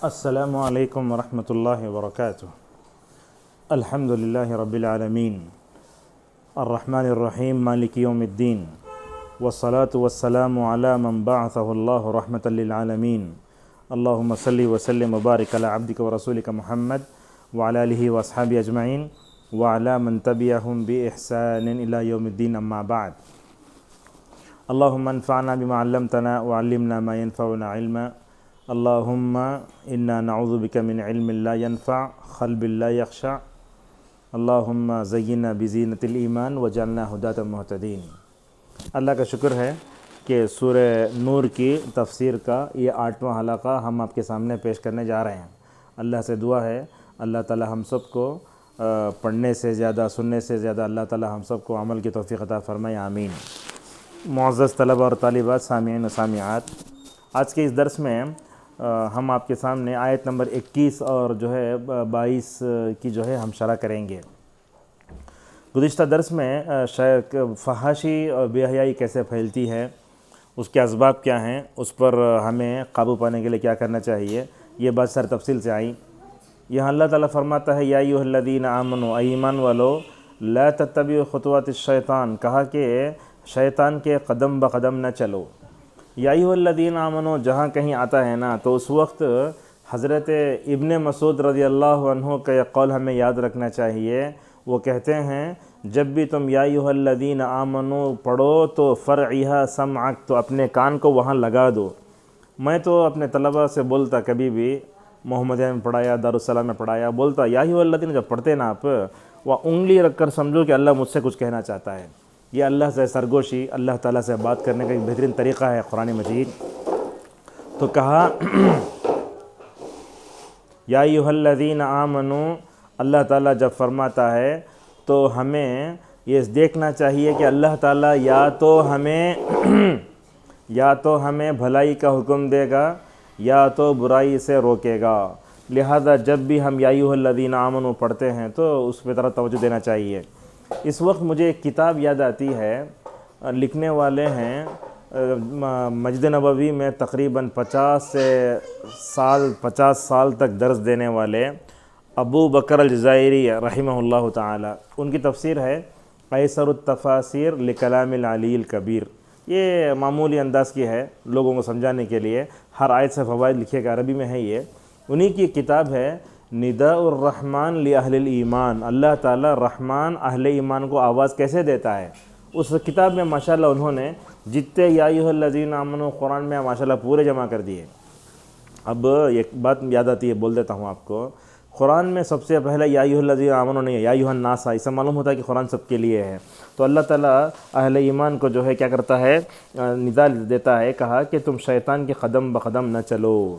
السلام علیکم ورحمۃ اللہ وبرکاتہ۔ الحمد للہ رب العالمین الرحمن الرحیم مالک یوم الدین والصلاة والسلام علی من بعثہ اللہ رحمۃ للعالمین اللہم صلی وسلم وبارک علی عبدک ورسولک محمد وعلی آلہ واصحابہ اجمعین وعلی من تبعہم بإحسان الی یوم الدین اما بعد۔ اللہم انفعنا بما علمتنا وعلمنا ما ينفعنا علما اللہم انا نعوذ بک من علم لا ينفع قلب لا یخشع اللہم زینا بزینۃ الایمان وجعلنا ہداۃ مہتدین۔ اللہ کا شکر ہے کہ سورہ نور کی تفسیر کا یہ 8واں حلقہ ہم آپ کے سامنے پیش کرنے جا رہے ہیں۔ اللہ سے دعا ہے اللہ تعالی ہم سب کو پڑھنے سے زیادہ سننے سے زیادہ اللہ تعالی ہم سب کو عمل کی توفیق عطا فرمائے، آمین۔ معزز طلبہ اور طالبات، سامعین و سامعات، آج کے اس درس میں ہم آپ کے سامنے آیت نمبر 21 اور 22 کی ہم شرح کریں گے۔ گزشتہ درس میں فحاشی اور بے حیائی کیسے پھیلتی ہے، اس کے اسباب کیا ہیں، اس پر ہمیں قابو پانے کے لیے کیا کرنا چاہیے، یہ بات سر تفصیل سے آئی۔ یہاں اللہ تعالیٰ فرماتا ہے یا ایھا الذین آمنوا، اے ایمان والو، لا تتبعوا خطوات الشیطان، کہا کہ شیطان کے قدم بقدم نہ چلو۔ یا ایھا الذین آمنوا جہاں کہیں آتا ہے نا تو اس وقت حضرت ابن مسعود رضی اللہ عنہ کا یہ قول ہمیں یاد رکھنا چاہیے۔ وہ کہتے ہیں جب بھی تم یا ایھا الذین آمنوا پڑھو تو فرعھا سمعک، تو اپنے کان کو وہاں لگا دو۔ میں تو اپنے طلبہ سے بولتا، کبھی بھی محمدیہ میں پڑھایا، دارالسلام میں پڑھایا، بولتا یا ایھا الذین جب پڑھتے نا آپ، وہ انگلی رکھ کر سمجھو کہ اللہ مجھ سے کچھ کہنا چاہتا ہے۔ یہ اللہ سے سرگوشی، اللہ تعالیٰ سے بات کرنے کا ایک بہترین طریقہ ہے قرآن مجید۔ تو کہا یا ایھا الذین آمنوا، اللہ تعالیٰ جب فرماتا ہے تو ہمیں یہ دیکھنا چاہیے کہ اللہ تعالیٰ یا تو ہمیں بھلائی کا حکم دے گا یا تو برائی سے روکے گا۔ لہذا جب بھی ہم یا ایھا الذین آمنوا پڑھتے ہیں تو اس پہ طرف توجہ دینا چاہیے۔ اس وقت مجھے ایک کتاب یاد آتی ہے، لکھنے والے ہیں مسجد نبوی میں تقریباً 50 سال تک درس دینے والے ابو بکر الجزائری رحمہ اللہ تعالی۔ ان کی تفسیر ہے قیصر التفاسیر لکلام العلی الکبیر۔ یہ معمولی انداز کی ہے لوگوں کو سمجھانے کے لیے، ہر آیت سے فوائد لکھے گا، عربی میں ہے یہ۔ انہی کی کتاب ہے نداء الرحمن لأہل الایمان، اللہ تعالیٰ رحمان اہل ایمان کو آواز کیسے دیتا ہے۔ اس کتاب میں ماشاءاللہ انہوں نے جتنے یا ایھا الذین آمنوا قرآن میں ماشاءاللہ پورے جمع کر دیے۔ اب ایک بات یاد آتی ہے، بول دیتا ہوں آپ کو، قرآن میں سب سے پہلے یا ایھا الذین آمنوا نہیں ہے، یا ایھا الناس، اس سے معلوم ہوتا ہے کہ قرآن سب کے لیے ہے۔ تو اللہ تعالیٰ اہل ایمان کو کیا کرتا ہے، ندا دیتا ہے، کہا کہ تم شیطان کے قدم بقدم نہ چلو۔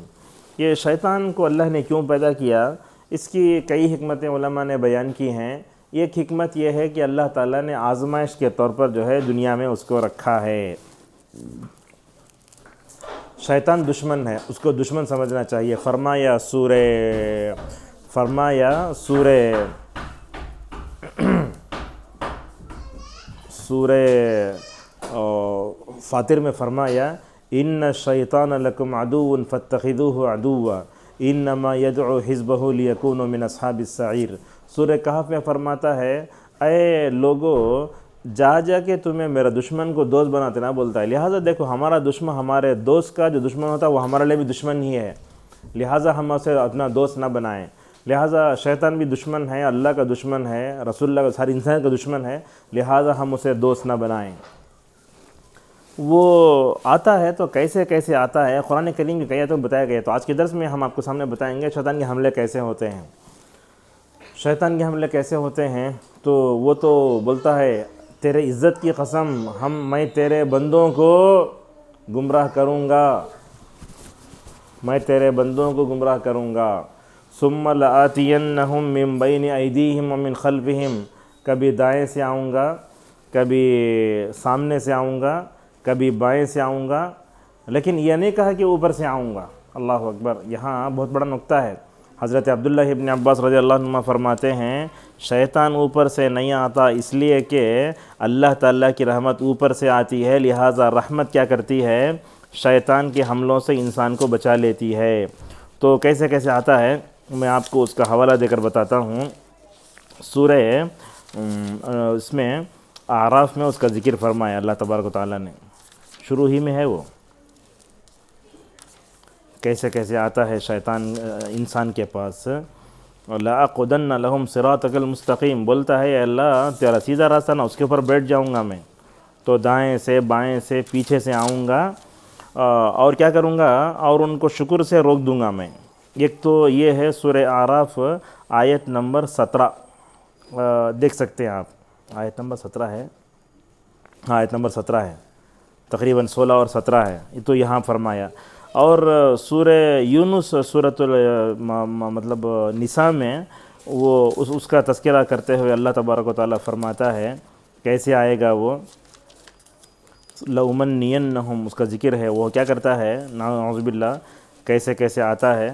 یہ شیطان کو اللہ نے کیوں پیدا کیا، اس کی کئی حکمتیں علماء نے بیان کی ہیں۔ ایک حکمت یہ ہے کہ اللہ تعالیٰ نے آزمائش کے طور پر دنیا میں اس کو رکھا ہے۔ شیطان دشمن ہے، اس کو دشمن سمجھنا چاہیے۔ فرمایا سورہ فاطر میں فرمایا ان الشیطان لکم عدو فاتخذوہ عدوا انما یدعو حزبہ لیکونوا من اصحاب السعیر۔ سورہ کہف میں فرماتا ہے اے لوگو جا کے تمہیں میرا دشمن کو دوست بناتے نہ بولتا ہے۔ لہٰذا دیکھو ہمارا دشمن، ہمارے دوست کا جو دشمن ہوتا ہے وہ ہمارے لیے بھی دشمن ہی ہے، لہٰذا ہم اسے اپنا دوست نہ بنائیں۔ لہٰذا شیطان بھی دشمن ہے، اللہ کا دشمن ہے، رسول اللہ کا، ساری انسان کا دشمن ہے، لہٰذا ہم اسے دوست نہ بنائیں۔ وہ آتا ہے تو کیسے آتا ہے، قرآن کریم کی کئی آیتوں میں بتایا گیا۔ تو آج کے درس میں ہم آپ کو سامنے بتائیں گے شیطان کے حملے کیسے ہوتے ہیں۔ شیطان کے حملے کیسے ہوتے ہیں تو وہ تو بولتا ہے تیرے عزت کی قسم میں تیرے بندوں کو گمراہ کروں گا، ثم لآتینہم من بین ایدیہم ومن خلفہم، کبھی دائیں سے آؤں گا، کبھی سامنے سے آؤں گا، کبھی بائیں سے آؤں گا، لیکن یہ نہیں کہا کہ اوپر سے آؤں گا۔ اللہ اکبر، یہاں بہت بڑا نقطہ ہے۔ حضرت عبداللہ ابن عباس رضی اللہ عنہ فرماتے ہیں شیطان اوپر سے نہیں آتا، اس لیے کہ اللہ تعالیٰ کی رحمت اوپر سے آتی ہے، لہٰذا رحمت کیا کرتی ہے، شیطان کے حملوں سے انسان کو بچا لیتی ہے۔ تو کیسے کیسے آتا ہے میں آپ کو اس کا حوالہ دے کر بتاتا ہوں. سورہ اس میں اعراف میں اس کا ذکر فرمایا اللہ تبارک و تعالیٰ نے، شروع ہی میں ہے وہ کیسے کیسے آتا ہے شیطان انسان کے پاس. لَأَقْعُدَنَّ لَهُمْ صِرَاطَكَ الْمُسْتَقِيمَ، بولتا ہے اے اللہ تیرا سیدھا راستہ نا، اس کے اوپر بیٹھ جاؤں گا میں تو دائیں سے بائیں سے پیچھے سے آؤں گا اور کیا کروں گا، اور ان کو شکر سے روک دوں گا میں. ایک تو یہ ہے سورہ اعراف آیت نمبر 17، دیکھ سکتے ہیں آپ، آیت نمبر 17 ہے، آیت نمبر 17 ہے، تقریباً 16 اور 17 ہے یہ تو یہاں فرمایا. اور سورہ یونس سورۃ مطلب نساء میں وہ اس کا تذکرہ کرتے ہوئے اللہ تبارک و تعالیٰ فرماتا ہے کیسے آئے گا وہ، لَأُمَنِّيَنَّهُمْ اس کا ذکر ہے. وہ کیا کرتا ہے نعوذ باللہ، کیسے کیسے آتا ہے،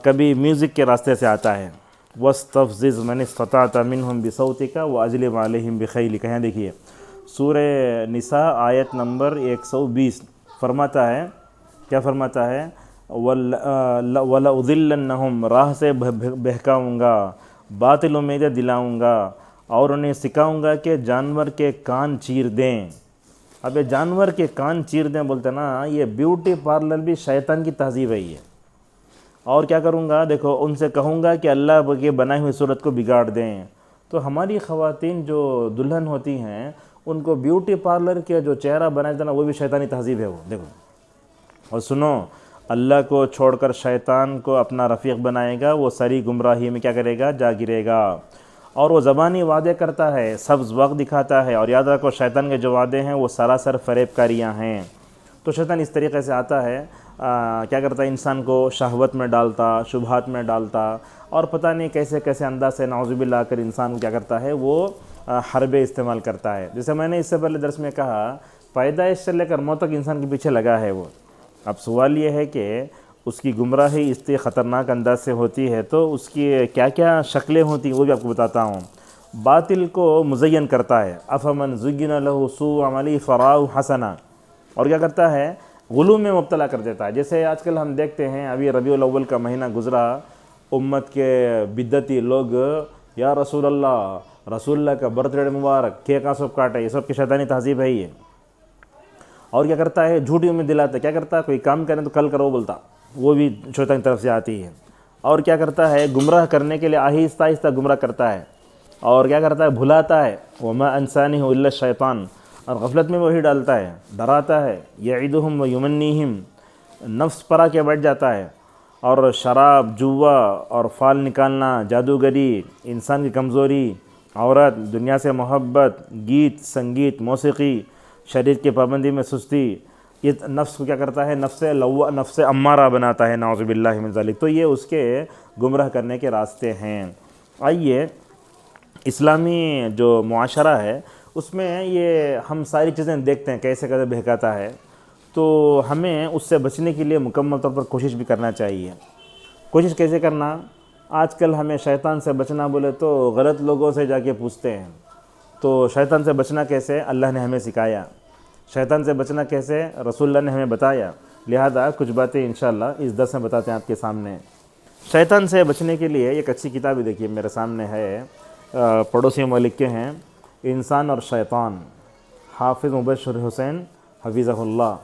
کبھی میوزک کے راستے سے آتا ہے. وَاسْتَفْزِزْ مَنِ اسْتَطَعْتَ مِنْهُمْ بِصَوْتِكَ وَأَجْلِبْ عَلَيْهِمْ بِخَيْلِكَ. یہاں دیکھیے سورہ نساء آیت نمبر 120 فرماتا ہے، کیا فرماتا ہے، وَلَأُضِلَّنَّهُمْ راہ سے بہکاؤں گا، باطل امیدیں دلاؤں گا، اور انہیں سکھاؤں گا کہ جانور کے کان چیر دیں. اب یہ جانور کے کان چیر دیں بولتے نا، یہ بیوٹی پارلر بھی شیطان کی تہذیب ہے یہ. اور کیا کروں گا، دیکھو ان سے کہوں گا کہ اللہ کے بنائی ہوئی صورت کو بگاڑ دیں. تو ہماری خواتین جو دلہن ہوتی ہیں ان کو بیوٹی پارلر کے جو چہرہ بنایا جاتا نا وہ بھی شیطانی تہذیب ہے وہ. دیکھو اور سنو، اللہ کو چھوڑ کر شیطان کو اپنا رفیق بنائے گا، وہ سری گمراہی میں کیا کرے گا، جا گرے گا. اور وہ زبانی وعدے کرتا ہے، سبز وقت دکھاتا ہے، اور یاد رکھو شیطان کے جو وعدے ہیں وہ سراسر فریب کاریاں ہیں. تو شیطان اس طریقے سے آتا ہے، کیا کرتا ہے، انسان کو شہوت میں ڈالتا، شبہات میں ڈالتا، اور پتہ نہیں کیسے کیسے انداز سے نعوذ باللہ کر انسان کو کیا کرتا ہے، وہ حربے استعمال کرتا ہے. جیسے میں نے اس سے پہلے درس میں کہا، پیدائش سے لے کر موت تک انسان کے پیچھے لگا ہے وہ. اب سوال یہ ہے کہ اس کی گمراہی اس طرح خطرناک انداز سے ہوتی ہے تو اس کی کیا کیا شکلیں ہوتی ہیں وہ بھی آپ کو بتاتا ہوں. باطل کو مزین کرتا ہے، افمن زین لہ سوء عملی فرآہ حسنا، اور کیا کرتا ہے، غلو میں مبتلا کر دیتا ہے. جیسے آج کل ہم دیکھتے ہیں، ابھی ربیع الاول کا مہینہ گزرا، امت کے بدعتی لوگ یا رسول اللہ کا برتھ ڈے مبارک، کیک سب کاٹے، یہ سب کی شیطانی تہذیب ہے یہ. اور کیا کرتا ہے، جھوٹی امید دلاتا ہے. کیا کرتا ہے، کوئی کام کریں تو کل کرو بولتا، وہ بھی شیطان کی طرف سے آتی ہے. اور کیا کرتا ہے، گمراہ کرنے کے لیے آہستہ آہستہ گمراہ کرتا ہے. اور کیا کرتا ہے، بھلاتا ہے، وما انسانہ الا الشیطان، اور غفلت میں وہی ڈالتا ہے، ڈراتا ہے. یعدہم ویمنیہم، نفس پرا کے بیٹھ جاتا ہے. اور شراب، جوا اور فال نکالنا، جادوگری، انسان کی کمزوری، عورت، دنیا سے محبت، گیت سنگیت موسیقی، شریر کی پابندی میں سستی، یہ نفس کو کیا کرتا ہے، نفس امارہ بناتا ہے، نعوذ باللہ من ذالک. تو یہ اس کے گمراہ کرنے کے راستے ہیں. آئیے اسلامی جو معاشرہ ہے اس میں یہ ہم ساری چیزیں دیکھتے ہیں کیسے کیسے بہکاتا ہے، تو ہمیں اس سے بچنے کے لیے مکمل طور پر کوشش بھی کرنا چاہیے. کوشش کیسے کرنا، آج کل ہمیں شیطان سے بچنا بولے تو غلط لوگوں سے جا کے پوچھتے ہیں. تو شیطان سے بچنا کیسے، اللہ نے ہمیں سکھایا. شیطان سے بچنا کیسے، رسول اللہ نے ہمیں بتایا. لہذا کچھ باتیں انشاءاللہ اس درس میں بتاتے ہیں آپ کے سامنے. شیطان سے بچنے کے لیے ایک اچھی کتاب دیکھیے میرے سامنے ہے، پڑوسی ملک کے ہیں، انسان اور شیطان، حافظ مبشر حسین حفظہ اللہ.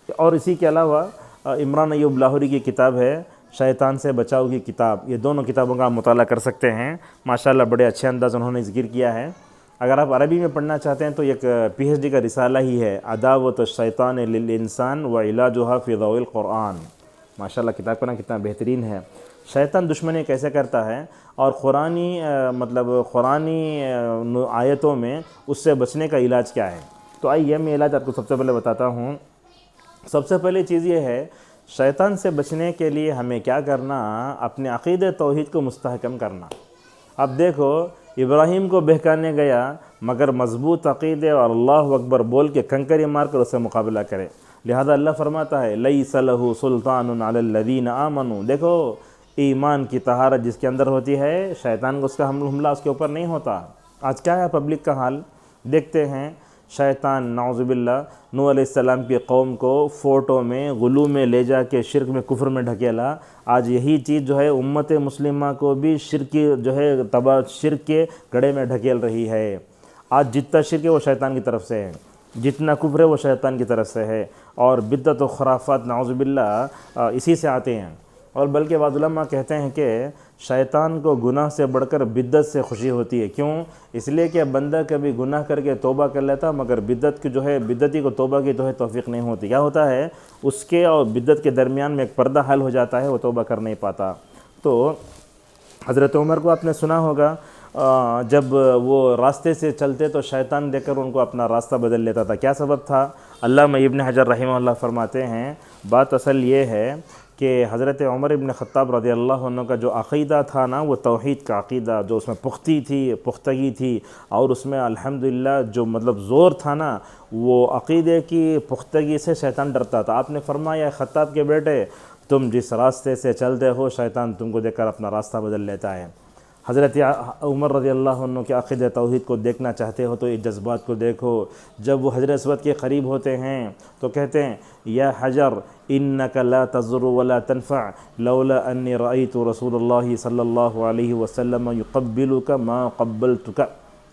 اور اسی کے علاوہ عمران ایوب لاہوری کی کتاب ہے شیطان سے بچاؤ کی کتاب. یہ دونوں کتابوں کا آپ مطالعہ کر سکتے ہیں. ماشاءاللہ بڑے اچھے انداز انہوں نے ذکر کیا ہے. اگر آپ عربی میں پڑھنا چاہتے ہیں تو ایک PhD کا رسالہ ہی ہے، عداوت الشیطان للانسان وعلاجها فی ضوء القرآن. ماشاءاللہ کتاب کا نام کتنا بہترین ہے. شیطان دشمنی کیسے کرتا ہے اور قرآنی آیتوں میں اس سے بچنے کا علاج کیا ہے. تو آئیے میں علاج آپ کو سب سے پہلے بتاتا ہوں. سب سے پہلی چیز یہ ہے، شیطان سے بچنے کے لیے ہمیں کیا کرنا، اپنے عقیدہ توحید کو مستحکم کرنا. اب دیکھو، ابراہیم کو بہکانے گیا مگر مضبوط عقیدے اور اللہ اکبر بول کے کنکری مار کر اس سے مقابلہ کرے. لہذا اللہ فرماتا ہے لیس لہ سلطان علی الذین آمنوا. دیکھو ایمان کی طہارت جس کے اندر ہوتی ہے، شیطان کو اس کا حملہ اس کے اوپر نہیں ہوتا. آج کیا ہے پبلک کا حال، دیکھتے ہیں شیطان نعوذ باللہ نوح علیہ السلام کی قوم کو فوٹو میں غلو میں لے جا کے شرک میں کفر میں ڈھکیلا. آج یہی چیز جو ہے امت مسلمہ کو بھی شرک جو ہے شرک کے گڑھے میں ڈھکیل رہی ہے. آج جتنا شرک ہے وہ شیطان کی طرف سے ہے, جتنا کفر ہے وہ شیطان کی طرف سے ہے, اور بدعت و خرافات نعوذ باللہ اسی سے آتے ہیں. اور بلکہ بعض علماء کہتے ہیں کہ شیطان کو گناہ سے بڑھ کر بدعت سے خوشی ہوتی ہے. کیوں؟ اس لیے کہ بندہ کبھی گناہ کر کے توبہ کر لیتا, مگر بدعت کی جو ہے بدعتی کو توبہ کی جو ہے توفیق نہیں ہوتی. کیا ہوتا ہے, اس کے اور بدعت کے درمیان میں ایک پردہ حل ہو جاتا ہے, وہ توبہ کر نہیں پاتا. تو حضرت عمر کو آپ نے سنا ہوگا جب وہ راستے سے چلتے تو شیطان دیکھ کر ان کو اپنا راستہ بدل لیتا تھا. کیا سبب تھا؟ علامہ ابن حجر رحمہ اللہ فرماتے ہیں بات اصل یہ ہے کہ حضرت عمر ابن خطاب رضی اللہ عنہ کا جو عقیدہ تھا نا, وہ توحید کا عقیدہ, جو اس میں پختگی تھی, اور اس میں الحمدللہ جو مطلب زور تھا نا, وہ عقیدے کی پختگی سے شیطان ڈرتا تھا. آپ نے فرمایا خطاب کے بیٹے, تم جس راستے سے چلتے ہو شیطان تم کو دیکھ کر اپنا راستہ بدل لیتا ہے. حضرت عمر رضی اللہ عنہ کے عقیدہ توحید کو دیکھنا چاہتے ہو تو یہ جذبات کو دیکھو. جب وہ حجر اسود کے قریب ہوتے ہیں تو کہتے ہیں یا حجر انک لا تضر ولا تنفع لولا انی رأیت رسول اللہ صلی اللہ علیہ وسلم یقبلک ما قبلتک.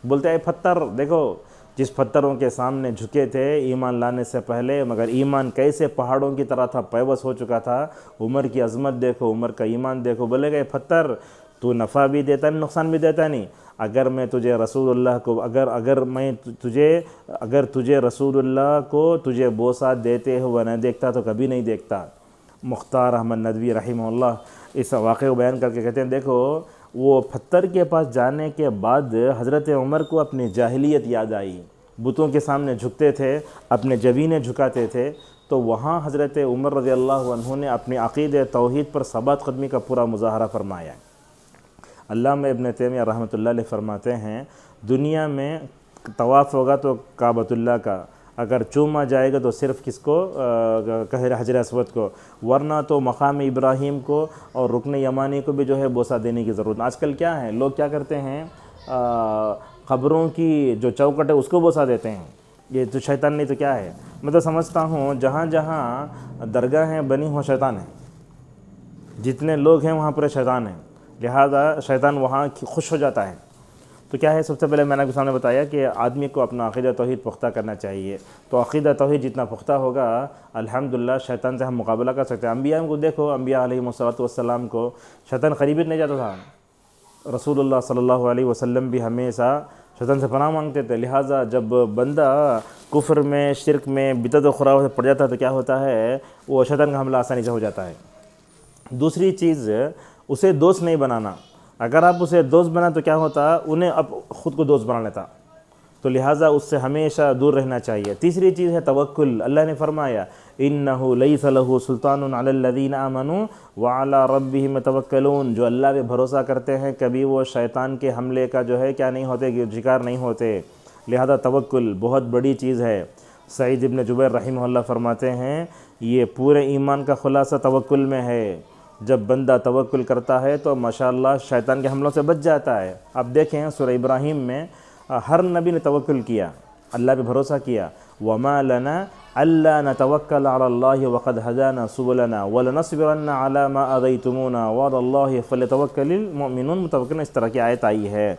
بولتے ہیں پتھر دیکھو, جس پتھروں کے سامنے جھکے تھے ایمان لانے سے پہلے, مگر ایمان کیسے پہاڑوں کی طرح تھا, پیوس ہو چکا تھا. عمر کی عظمت دیکھو, عمر کا ایمان دیکھو. بولے گئے پتھر تو نفع بھی دیتا نہیں, نقصان بھی دیتا نہیں. اگر میں تجھے رسول اللہ کو اگر تجھے رسول اللہ کو تجھے بوسہ دیتے ہوئے نہ دیکھتا تو کبھی نہیں دیکھتا. مختار احمد ندوی رحمہ اللہ اس واقعے کو بیان کر کے کہتے ہیں دیکھو وہ پتھر کے پاس جانے کے بعد حضرت عمر کو اپنی جاہلیت یاد آئی. بتوں کے سامنے جھکتے تھے, اپنے جبینے جھکاتے تھے, تو وہاں حضرت عمر رضی اللہ عنہ نے اپنے عقیدہ توحید پر ثبات قدمی کا پورا مظاہرہ فرمایا. علامہ ابن تیمیہ رحمۃ اللہ علیہ فرماتے ہیں دنیا میں طواف ہوگا تو کعبۃ اللہ کا, اگر چوما جائے گا تو صرف کس کو, حجر اسود کو, ورنہ تو مقام ابراہیم کو اور رکن یمانی کو بھی جو ہے بوسہ دینے کی ضرورت. آج کل کیا ہے, لوگ کیا کرتے ہیں, قبروں کی جو چوکٹ ہے اس کو بوسہ دیتے ہیں. یہ تو شیطان نہیں تو کیا ہے. میں تو سمجھتا ہوں جہاں جہاں درگاہیں بنی ہوں شیطان ہے, جتنے لوگ ہیں وہاں پورے شیطان ہیں, لہذا شیطان وہاں خوش ہو جاتا ہے. تو کیا ہے, سب سے پہلے میں نے آپ کے سامنے بتایا کہ آدمی کو اپنا عقیدہ توحید پختہ کرنا چاہیے. تو عقیدہ توحید جتنا پختہ ہوگا الحمدللہ شیطان سے ہم مقابلہ کر سکتے ہیں. انبیاء کو دیکھو, انبیاء علیہ السلام کو شیطان قریب نہیں جاتا تھا. رسول اللہ صلی اللہ علیہ وسلم بھی ہمیشہ شیطان سے پناہ مانگتے تھے. لہٰذا جب بندہ کفر میں, شرک میں, بدعت و خرافات سے پڑ جاتا ہے تو کیا ہوتا ہے, وہ شیطان کا حملہ آسانی سے ہو جاتا ہے. دوسری چیز, اسے دوست نہیں بنانا. اگر آپ اسے دوست بنا تو کیا ہوتا, انہیں اب خود کو دوست بنا لیتا, تو لہٰذا اس سے ہمیشہ دور رہنا چاہیے. تیسری چیز ہے توکل. اللہ نے فرمایا انہ لیس لہ سلطان علی الذین آمنوا وعلی ربہم یتوکلون. جو اللہ پہ بھروسہ کرتے ہیں کبھی وہ شیطان کے حملے کا جو ہے کیا نہیں ہوتے, شکار نہیں ہوتے. لہذا توکل بہت بڑی چیز ہے. سعید ابن جبیر رحمہ اللہ فرماتے ہیں یہ پورے ایمان کا خلاصہ توکل میں ہے. جب بندہ توکل کرتا ہے تو ماشاءاللہ شیطان کے حملوں سے بچ جاتا ہے. آپ دیکھیں سورہ ابراہیم میں ہر نبی نے توکل کیا, اللہ پہ بھروسہ کیا. وما لنا الا نتوکل علی اللہ وقد ہدانا سبلنا ولنصبرن علی ما آذیتمونا وعلی اللہ فلیتوکل المؤمنون. متوکل اس طرح کی آیت آئی ہے.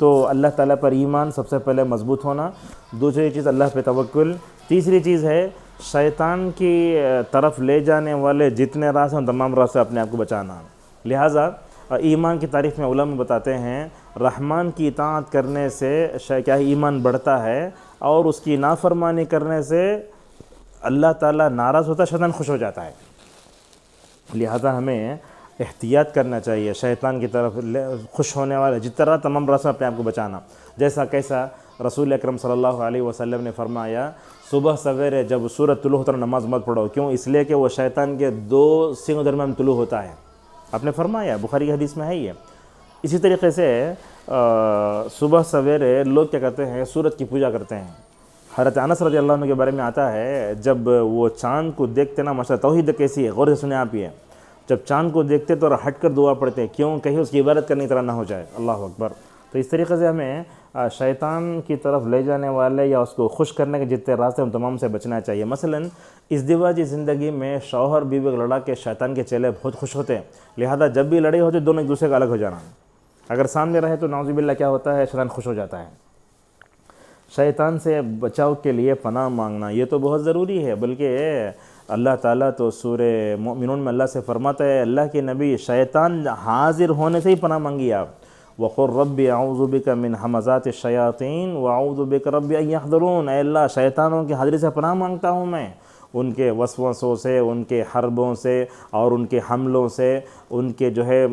تو اللہ تعالیٰ پر ایمان سب سے پہلے مضبوط ہونا. دوسری چیز اللہ پہ توکل. تیسری چیز ہے شیطان کی طرف لے جانے والے جتنے راستے ہیں تمام راستے اپنے آپ کو بچانا. لہٰذا ایمان کی تعریف میں علماء بتاتے ہیں رحمان کی اطاعت کرنے سے کیا ایمان بڑھتا ہے, اور اس کی نافرمانی کرنے سے اللہ تعالیٰ ناراض ہوتا ہے, شیطان خوش ہو جاتا ہے. لہذا ہمیں احتیاط کرنا چاہیے شیطان کی طرف خوش ہونے والے جس طرح تمام راستے اپنے آپ کو بچانا. جیسا کیسا رسول اکرم صلی اللہ علیہ وسلم نے فرمایا صبح سویرے جب سورج طلوع ہوتا ہے نماز مت پڑھو. کیوں؟ اس لیے کہ وہ شیطان کے 2 سینگوں درمیان طلوع ہوتا ہے. آپ نے فرمایا, بخاری کی حدیث میں ہے یہ. اسی طریقے سے صبح سویرے لوگ کیا کرتے ہیں, سورج کی پوجا کرتے ہیں. حضرت انس رضی اللہ عنہ کے بارے میں آتا ہے جب وہ چاند کو دیکھتے نا, ماشاءاللہ توحید کیسی ہے, غور سے سنیں آپ. یہ جب چاند کو دیکھتے تو ہٹ کر دعا پڑھتے. کیوں؟ کہیں اس کی عبادت کرنے کی طرح نہ ہو جائے. اللہ اکبر. تو اس طریقے سے ہمیں شیطان کی طرف لے جانے والے یا اس کو خوش کرنے کے جتنے راستے ان تمام سے بچنا چاہیے۔ مثلا ازدواجی زندگی میں شوہر بیوی کو لڑا کے شیطان کے چیلے بہت خوش ہوتے ہیں، لہذا جب بھی لڑائی ہوتی دونوں ایک دوسرے کا الگ ہو جانا، اگر سامنے رہے تو نعوذ باللہ کیا ہوتا ہے، شیطان خوش ہو جاتا ہے۔ شیطان سے بچاؤ کے لیے پناہ مانگنا یہ تو بہت ضروری ہے، بلکہ اللہ تعالیٰ تو سورہ مومنون میں اللہ سے فرماتا ہے، اللہ کے نبی شیطان حاضر ہونے سے ہی پناہ مانگی آپ، وَقُلْ رَبِّ أَعُوذُ بِكَ مِنْ هَمَزَاتِ الشَّيَاطِينِ وَأَعُوذُ بِكَ رَبِّ أَن يَحْضُرُونَ، اے اللہ شیطانوں کی حاضری سے پناہ مانگتا ہوں میں، ان کے وسوسوں سے، ان کے حربوں سے اور ان کے حملوں سے، ان کے جو ہے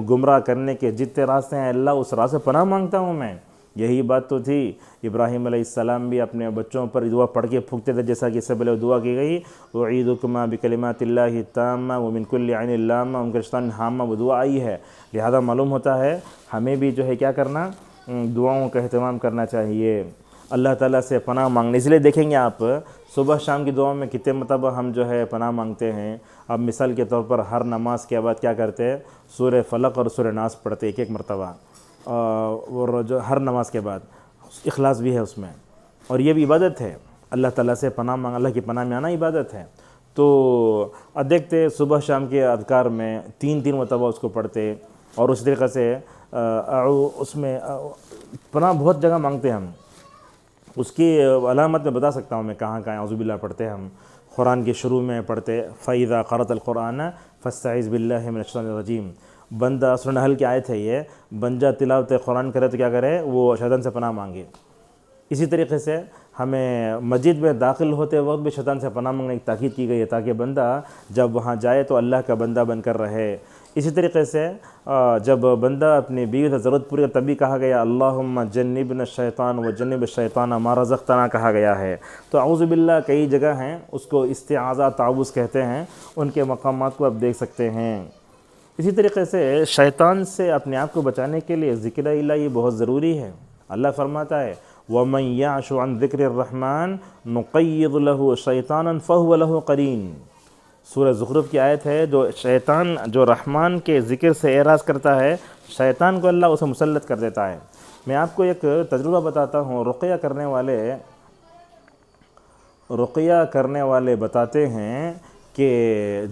گمراہ کرنے کے جتنے راستے ہیں اللہ اس راہ سے پناہ مانگتا ہوں میں۔ یہی بات تو تھی، ابراہیم علیہ السلام بھی اپنے بچوں پر دعا پڑھ کے پھونکتے تھے، جیسا کہ اس سے پہلے دعا کی گئی، اعیذکما بکلمات اللہ التامہ ومن کل عین لامہ، ان کے شیطان حامہ وہ دعا آئی ہے، لہذا معلوم ہوتا ہے ہمیں بھی جو ہے کیا کرنا، دعاؤں کا اہتمام کرنا چاہیے، اللہ تعالیٰ سے پناہ مانگنے۔ اس لیے دیکھیں گے آپ صبح شام کی دعاؤں میں کتنے مرتبہ ہم جو ہے پناہ مانگتے ہیں۔ اب مثال کے طور پر ہر نماز کے بعد کیا کرتے ہیں، سورہ فلق اور سورہ ناس پڑھتے ایک مرتبہ، اور جو ہر نماز کے بعد اخلاص بھی ہے اس میں، اور یہ بھی عبادت ہے، اللہ تعالیٰ سے پناہ مانگ، اللہ کی پناہ میں آنا عبادت ہے۔ تو دیکھتے صبح شام کے اذکار میں تین مرتبہ اس کو پڑھتے، اور اس طریقے سے اس میں پناہ بہت جگہ مانگتے ہم۔ اس کی علامت میں بتا سکتا ہوں میں کہاں اعوذ باللہ پڑھتے ہم۔ قرآن کے شروع میں پڑھتے فَإِذَا قَرَأْتَ الْقُرْآنَ فَاسْتَعِذْ بِاللَّهِ مِنَ الشَّيْطَانِ الرَّجِيمِ، بندہ سورہ نحل کی آیت ہے یہ، بندہ تلاوت قرآن کرے تو کیا کرے، وہ شیطان سے پناہ مانگے۔ اسی طریقے سے ہمیں مسجد میں داخل ہوتے وقت بھی شیطان سے پناہ مانگنے کی تاکید کی گئی ہے، تاکہ بندہ جب وہاں جائے تو اللہ کا بندہ بن کر رہے۔ اسی طریقے سے جب بندہ اپنی بیوی سے ضرورت پوری تب بھی کہا گیا اللہم جنبنا الشیطان وجنب الشیطان ما رزقتنا کہا گیا ہے۔ تو اعوذ باللہ کئی جگہ ہیں، اس کو استعاذہ تعوذ کہتے ہیں، ان کے مقامات کو آپ دیکھ سکتے ہیں۔ اسی طریقے سے شیطان سے اپنے آپ کو بچانے کے لیے ذکر الہ یہ بہت ضروری ہے۔ اللہ فرماتا ہے وَمَن يَعْشُ عَن ذِكْرِ الرَّحْمَنِ نُقَيِّضْ لَهُ شَيْطَانًا فَهُوَ لَهُ قَرِينٌ۔ سورہ زخرف کی آیت ہے، جو شیطان جو رحمان کے ذکر سے اعراض کرتا ہے، شیطان کو اللہ اسے مسلط کر دیتا ہے۔ میں آپ کو ایک تجربہ بتاتا ہوں، رقیہ کرنے والے بتاتے ہیں کہ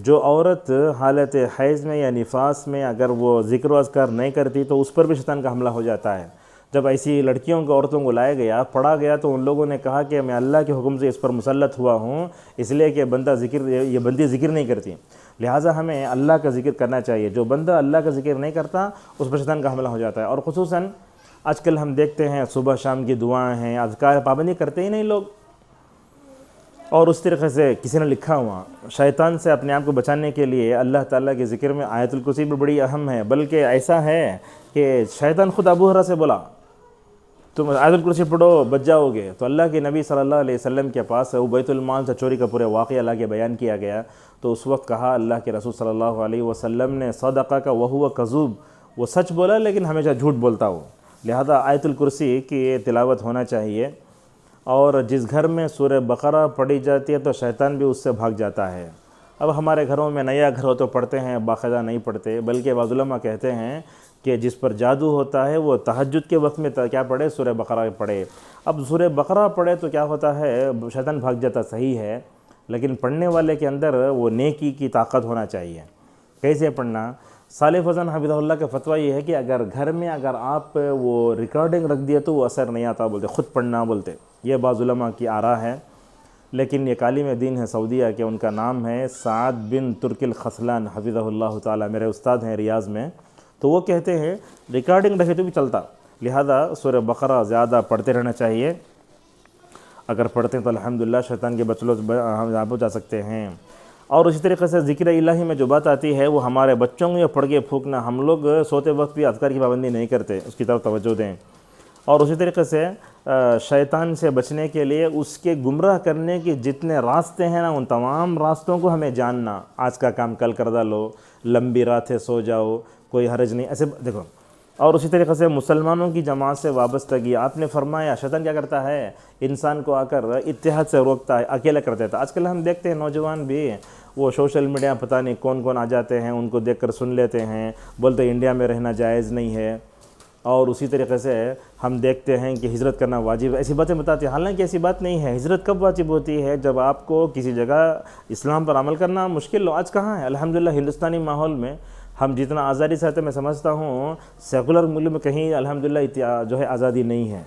جو عورت حالت حیض میں یا نفاس میں اگر وہ ذکر و اذکار نہیں کرتی تو اس پر بھی شیطان کا حملہ ہو جاتا ہے۔ جب ایسی لڑکیوں کو، عورتوں کو لایا گیا، پڑھا گیا، تو ان لوگوں نے کہا کہ میں اللہ کے حکم سے اس پر مسلط ہوا ہوں، اس لیے کہ یہ بندی ذکر نہیں کرتی، لہٰذا ہمیں اللہ کا ذکر کرنا چاہیے۔ جو بندہ اللہ کا ذکر نہیں کرتا اس پر شیطان کا حملہ ہو جاتا ہے۔ اور خصوصاً آج کل ہم دیکھتے ہیں صبح شام کی دعائیں ہیں، اذکار پابندی کرتے ہی نہیں لوگ۔ اور اس طریقے سے کسی نے لکھا ہوا شیطان سے اپنے آپ کو بچانے کے لیے اللہ تعالیٰ کے ذکر میں آیت الکرسی بھی بڑی اہم ہے، بلکہ ایسا ہے کہ شیطان خود ابو ہریرہ سے بولا تم آیت الکرسی پڑھو بچ جاؤ گے، تو اللہ کے نبی صلی اللہ علیہ وسلم کے پاس وہ بیت المال سے چوری کا پورے واقعہ اللہ کے بیان کیا گیا، تو اس وقت کہا اللہ کے رسول صلی اللہ علیہ وسلم نے صدقہ کا وہو کذوب، وہ سچ بولا لیکن ہمیشہ جھوٹ بولتا ہو، لہذا آیت الکرسی کی تلاوت ہونا چاہیے۔ اور جس گھر میں سورہ بقرہ پڑھی جاتی ہے تو شیطان بھی اس سے بھاگ جاتا ہے۔ اب ہمارے گھروں میں نیا گھر ہو تو پڑھتے ہیں، باقاعدہ نہیں پڑھتے، بلکہ بعض علماء کہتے ہیں کہ جس پر جادو ہوتا ہے وہ تہجد کے وقت میں کیا پڑھے، سورہ بقرہ پڑھے۔ اب سورہ بقرہ پڑھے تو کیا ہوتا ہے، شیطان بھاگ جاتا، صحیح ہے، لیکن پڑھنے والے کے اندر وہ نیکی کی طاقت ہونا چاہیے۔ کیسے پڑھنا؟ صالح فضل حفظہ اللہ کا فتویٰ یہ ہے کہ اگر گھر میں اگر آپ وہ ریکارڈنگ رکھ دیے تو وہ اثر نہیں آتا بولتے، خود پڑھنا بولتے، یہ بعض علماء کی آراء ہے۔ لیکن یہ عالم دین ہے سعودیہ کے، ان کا نام ہے سعد بن ترک الخصلان حفظہ اللہ تعالی، میرے استاد ہیں ریاض میں، تو وہ کہتے ہیں ریکارڈنگ رکھے تو بھی چلتا، لہذا سورہ بقرہ زیادہ پڑھتے رہنا چاہیے۔ اگر پڑھتے ہیں تو الحمدللہ شیطان کے بچلوں ہم بچا سکتے ہیں۔ اور اسی طریقے سے ذکر الہی میں جو بات آتی ہے وہ ہمارے بچوں کو یہ پڑھ کے پھونکنا، ہم لوگ سوتے وقت بھی اذکار کی پابندی نہیں کرتے، اس کی طرف توجہ دیں۔ اور اسی طریقے سے شیطان سے بچنے کے لیے اس کے گمراہ کرنے کے جتنے راستے ہیں نا، ان تمام راستوں کو ہمیں جاننا، آج کا کام کل کر ڈالو، لمبی راتیں سو جاؤ، کوئی حرج نہیں، ایسے دیکھو۔ اور اسی طریقے سے مسلمانوں کی جماعت سے وابستگی، آپ نے فرمایا شیطان کیا کرتا ہے، انسان کو آ کر اتحاد سے روکتا ہے، اکیلا کر دیتا ہے۔ آج کل ہم دیکھتے ہیں نوجوان بھی وہ سوشل میڈیا پتہ نہیں کون کون آ جاتے ہیں، ان کو دیکھ کر سن لیتے ہیں، بولتے انڈیا میں رہنا جائز نہیں ہے، اور اسی طریقے سے ہم دیکھتے ہیں کہ ہجرت کرنا واجب ہے، ایسی باتیں بتاتے ہیں، حالانکہ ایسی بات نہیں ہے۔ ہجرت کب واجب ہوتی ہے؟ جب آپ کو کسی جگہ اسلام پر عمل کرنا مشکل ہو۔ آج کہاں ہے الحمدللہ ہندوستانی ماحول میں ہم جتنا آزادی سے آتے ہیں، میں سمجھتا ہوں سیکولر ملک میں کہیں الحمدللہ جو ہے آزادی نہیں ہے۔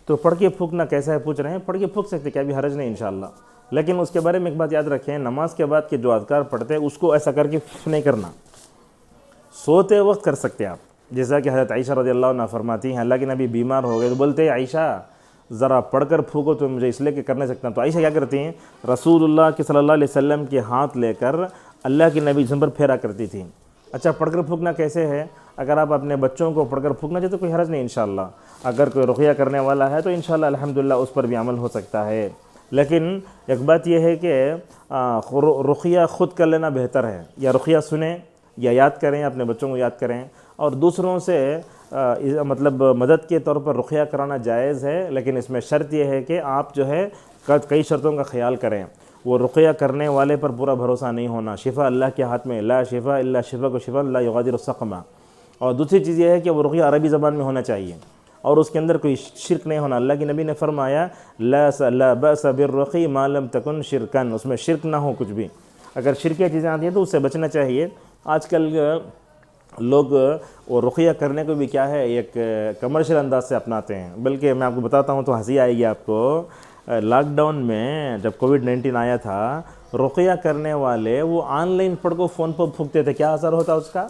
تو پڑھ کے پھونکنا کیسا ہے پوچھ رہے ہیں، پڑھ کے پھونک سکتے، کیا بھی حرج نہیں انشاءاللہ، لیکن اس کے بارے میں ایک بات یاد رکھیں، نماز کے بعد کے جو اذکار پڑھتے ہیں اس کو ایسا کر کے نہیں کرنا، سوتے وقت کر سکتے آپ، جیسا کہ حضرت عائشہ رضی اللہ عنہ فرماتی ہیں اللہ کے نبی بیمار ہو گئے تو بولتے ہیں عائشہ ذرا پڑھ کر پھونکو تو مجھے اس لیے کہ کر نہیں سکتا۔ تو عائشہ کیا کرتی ہیں، رسول اللہ کے صلی اللہ علیہ وسلم کے ہاتھ لے کر اللہ کے نبی جسم پر پھیرا کرتی تھیں۔ اچھا پڑھ کر پھونکنا کیسے ہے؟ اگر آپ اپنے بچوں کو پڑھ کر پھونکنا چاہتے تو کوئی حرج نہیں انشاءاللہ، اگر کوئی رقیہ کرنے والا ہے تو انشاءاللہ الحمدللہ اس پر بھی عمل ہو سکتا ہے، لیکن ایک بات یہ ہے کہ رقیہ خود کر لینا بہتر ہے، یا رقیہ سنیں یا یاد کریں، اپنے بچوں کو یاد کریں، اور دوسروں سے مطلب مدد کے طور پر رقیہ کرانا جائز ہے، لیکن اس میں شرط یہ ہے کہ آپ جو ہے کئی شرطوں کا خیال کریں۔ وہ رقیہ کرنے والے پر پورا بھروسہ نہیں ہونا، شفا اللہ کے ہاتھ میں، لا شفا الا شفا کو شفا لا یغادر سقما۔ اور دوسری چیز یہ ہے کہ وہ رقیہ عربی زبان میں ہونا چاہیے اور اس کے اندر کوئی شرک نہیں ہونا۔ اللہ کے نبی نے فرمایا لا بأس بالرقی ما لم تکن شرکن، اس میں شرک نہ ہو کچھ بھی، اگر شرکیہ چیزیں آتی ہیں تو اس سے بچنا چاہیے۔ آج کل لوگ وہ رقیہ کرنے کو بھی کیا ہے ایک کمرشل انداز سے اپناتے ہیں، بلکہ میں آپ کو بتاتا ہوں تو ہنسی آئے گی آپ کو، لاک ڈاؤن میں جب کووڈ-19 آیا تھا، رقیہ کرنے والے وہ آن لائن پڑھ کو فون پر پھونکتے تھے، کیا اثر ہوتا اس کا؟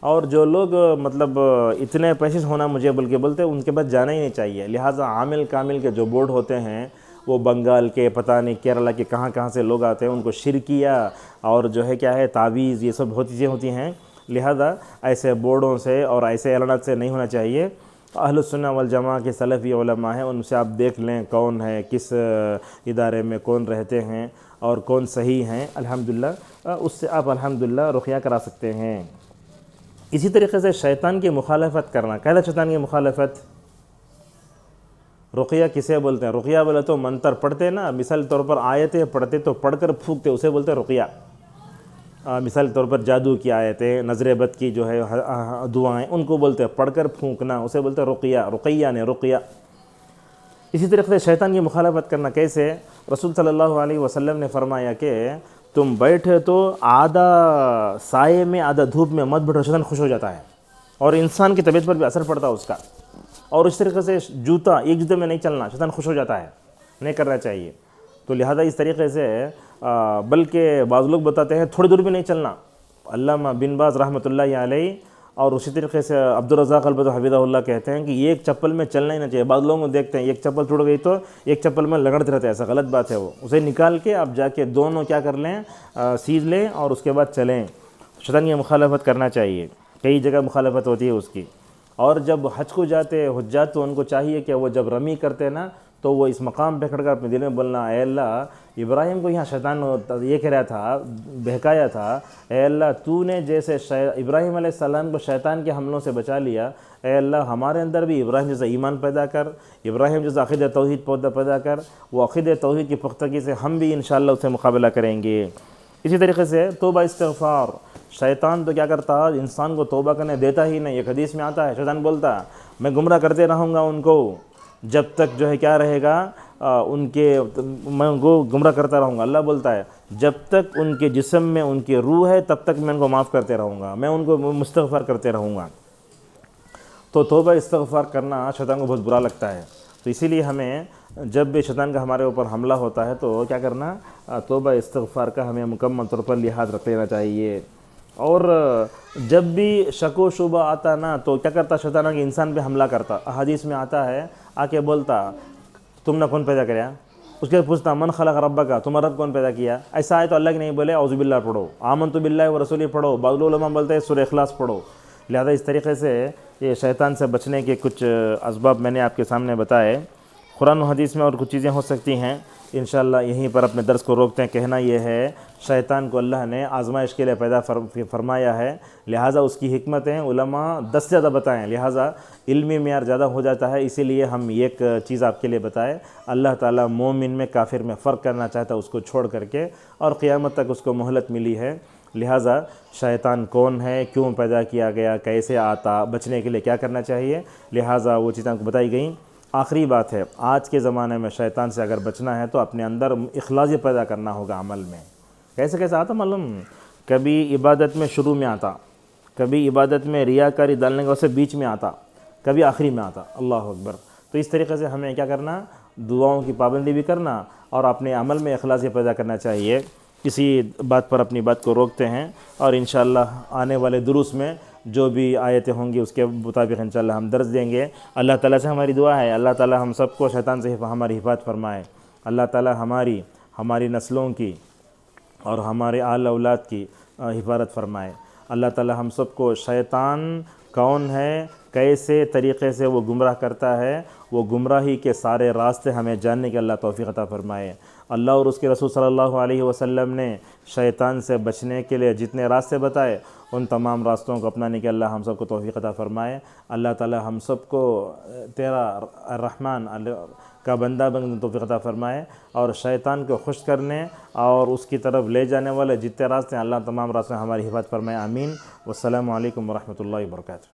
اور جو لوگ مطلب اتنے پیسے ہونا مجھے بلکہ بولتے ان کے پاس جانا ہی نہیں چاہیے، لہٰذا عامل کامل کے جو بورڈ ہوتے ہیں وہ بنگال کے، پتہ نہیں کیرلا کے کہاں کہاں سے لوگ آتے ہیں، ان کو شرکیہ اور جو ہے کیا ہے تعویذ، یہ سب بہت چیزیں ہوتی ہیں، لہذا ایسے بورڈوں سے اور ایسے اعلانات سے نہیں ہونا چاہیے۔ اہل السنہ والجماعہ کے سلفی علماء ہیں، ان سے آپ دیکھ لیں کون ہے، کس ادارے میں کون رہتے ہیں اور کون صحیح ہیں، الحمدللہ اس سے آپ الحمدللہ رقیہ کرا سکتے ہیں۔ اسی طریقے سے شیطان کی مخالفت کرنا، کہتا شیطان کی مخالفت، رقیہ کسے بولتے ہیں؟ رقیہ بولے تو منتر پڑھتے نا، مثال طور پر آیتیں پڑھتے تو پڑھ کر پھونکتے، اسے بولتے ہیں رقیہ۔ مثال طور پر جادو کی آیتیں، نظر بد کی جو ہے دعائیں، ان کو بولتے ہیں پڑھ کر پھونکنا، اسے بولتے ہیں رقیہ، رقیہ نے رقیہ۔ اسی طریقے سے شیطان کی مخالفت کرنا کیسے؟ رسول صلی اللہ علیہ وسلم نے فرمایا کہ تم بیٹھے تو آدھا سائے میں آدھا دھوپ میں مت بیٹھو، شیطان خوش ہو جاتا ہے اور انسان کی طبیعت پر بھی اثر پڑتا ہے اس کا۔ اور اس طریقے سے جوتا، ایک جوتے میں نہیں چلنا، شیطان خوش ہو جاتا ہے، نہیں کرنا چاہیے۔ تو لہذا اس طریقے سے بلکہ بعض لوگ بتاتے ہیں تھوڑی دور بھی نہیں چلنا، علامہ بن باز رحمۃ اللہ علیہ اور اسی طریقے سے عبدالرزاق البدر حفظہ اللہ کہتے ہیں کہ ایک چپل میں چلنا ہی نہ چاہیے۔ بعض لوگوں کو دیکھتے ہیں ایک چپل ٹوٹ گئی تو ایک چپل میں لگڑتے رہتے ہیں، ایسا غلط بات ہے، وہ اسے نکال کے آپ جا کے دونوں کیا کر لیں، سیدھ لیں اور اس کے بعد چلیں۔ شیطان کی مخالفت کرنا چاہیے، کئی جگہ مخالفت ہوتی ہے اس کی۔ اور جب حج کو جاتے حجات تو ان کو چاہیے کہ وہ جب رمی کرتے نا تو وہ اس مقام پہ کھڑ کر اپنے دل میں بولنا، اے اللہ ابراہیم کو یہاں شیطان یہ کہہ رہا تھا، بہکایا تھا، اے اللہ تو نے جیسے ابراہیم علیہ السلام کو شیطان کے حملوں سے بچا لیا، اے اللہ ہمارے اندر بھی ابراہیم جیسا ایمان پیدا کر، ابراہیم جیسا عقیدہ توحید پیدا کر، وہ عقیدہ توحید کی پختگی سے ہم بھی انشاءاللہ اس سے مقابلہ کریں گے۔ اسی طریقے سے توبہ استغفار، شیطان تو کیا کرتا ہے، انسان کو توبہ کرنے دیتا ہی نہیں۔ ایک حدیث میں آتا ہے شیطان بولتا ہے میں گمراہ کرتے رہوں گا ان کو جب تک جو ہے کیا رہے گا، میں ان کو گمراہ کرتا رہوں گا۔ اللہ بولتا ہے جب تک ان کے جسم میں ان کی روح ہے تب تک میں ان کو معاف کرتے رہوں گا، میں ان کو مستغفر کرتے رہوں گا۔ تو توبہ استغفار کرنا شیطان کو بہت برا لگتا ہے، تو اسی لیے ہمیں جب بھی شیطان کا ہمارے اوپر حملہ ہوتا ہے تو کیا کرنا، توبہ استغفار کا ہمیں مکمل طور پر لحاظ رکھ لینا چاہیے۔ اور جب بھی شک و شبہ آتا نا تو کیا کرتا شیطان کہ انسان پہ حملہ کرتا۔ احادیث میں آتا ہے آ کے بولتا تم نے کون پیدا کریا، اس کے پوچھتا من خلق ربک کا، تمہارا رب کون پیدا کیا؟ ایسا ہے تو اللہ کے نہیں بولے اعوذ باللہ پڑھو، آمنت باللہ و رسولہ پڑھو، بعض علماء بولتے ہیں سورہ اخلاص پڑھو۔ لہذا اس طریقے سے یہ شیطان سے بچنے کے کچھ اسباب میں نے آپ کے سامنے بتائے۔ قرآن و حدیث میں اور کچھ چیزیں ہو سکتی ہیں، انشاءاللہ یہیں پر اپنے درس کو روکتے ہیں۔ کہنا یہ ہے شیطان کو اللہ نے آزمائش کے لیے پیدا فرمایا ہے، لہٰذا اس کی حکمتیں علماء 10 سے زیادہ بتائیں، لہٰذا علمی معیار زیادہ ہو جاتا ہے، اسی لیے ہم ایک چیز آپ کے لیے بتائے، اللہ تعالیٰ مومن میں کافر میں فرق کرنا چاہتا ہے اس کو چھوڑ کر کے، اور قیامت تک اس کو مہلت ملی ہے۔ لہٰذا شیطان کون ہے، کیوں پیدا کیا گیا، کیسے آتا، بچنے کے لیے کیا کرنا چاہیے، لہٰذا وہ چیزیں آپ کو بتائی گئیں۔ آخری بات ہے، آج کے زمانے میں شیطان سے اگر بچنا ہے تو اپنے اندر اخلاص پیدا کرنا ہوگا عمل میں۔ کیسے آتا معلوم؟ کبھی عبادت میں شروع میں آتا، کبھی عبادت میں ریاکاری ڈالنے کے واسطے بیچ میں آتا، کبھی آخری میں آتا۔ اللہ اکبر۔ تو اس طریقے سے ہمیں کیا کرنا، دعاؤں کی پابندی بھی کرنا اور اپنے عمل میں اخلاص پیدا کرنا چاہیے۔ اسی بات پر اپنی بات کو روکتے ہیں اور انشاءاللہ آنے والے دروس میں جو بھی آیتیں ہوں گی اس کے مطابق انشاءاللہ ہم درس دیں گے۔ اللہ تعالیٰ سے ہماری دعا ہے، اللہ تعالیٰ ہم سب کو شیطان سے ہماری حفاظت فرمائے۔ اللہ تعالیٰ ہماری نسلوں کی اور ہمارے آل اولاد کی حفاظت فرمائے۔ اللہ تعالیٰ ہم سب کو شیطان کون ہے، کیسے طریقے سے وہ گمراہ کرتا ہے، وہ گمراہی کے سارے راستے ہمیں جاننے کے اللہ توفیق عطا فرمائے۔ اللہ اور اس کے رسول صلی اللہ علیہ وسلم نے شیطان سے بچنے کے لیے جتنے راستے بتائے ان تمام راستوں کو اپنانے کے اللہ ہم سب کو توفیق عطا فرمائے۔ اللہ تعالیٰ ہم سب کو تیرا الرحمن کا بندہ بن توفیق عطا فرمائے اور شیطان کو خوش کرنے اور اس کی طرف لے جانے والے جتنے راستے ہیں اللہ تمام راستے ہماری حفاظت فرمائے، آمین۔ والسلام علیکم ورحمۃ اللہ وبرکاتہ۔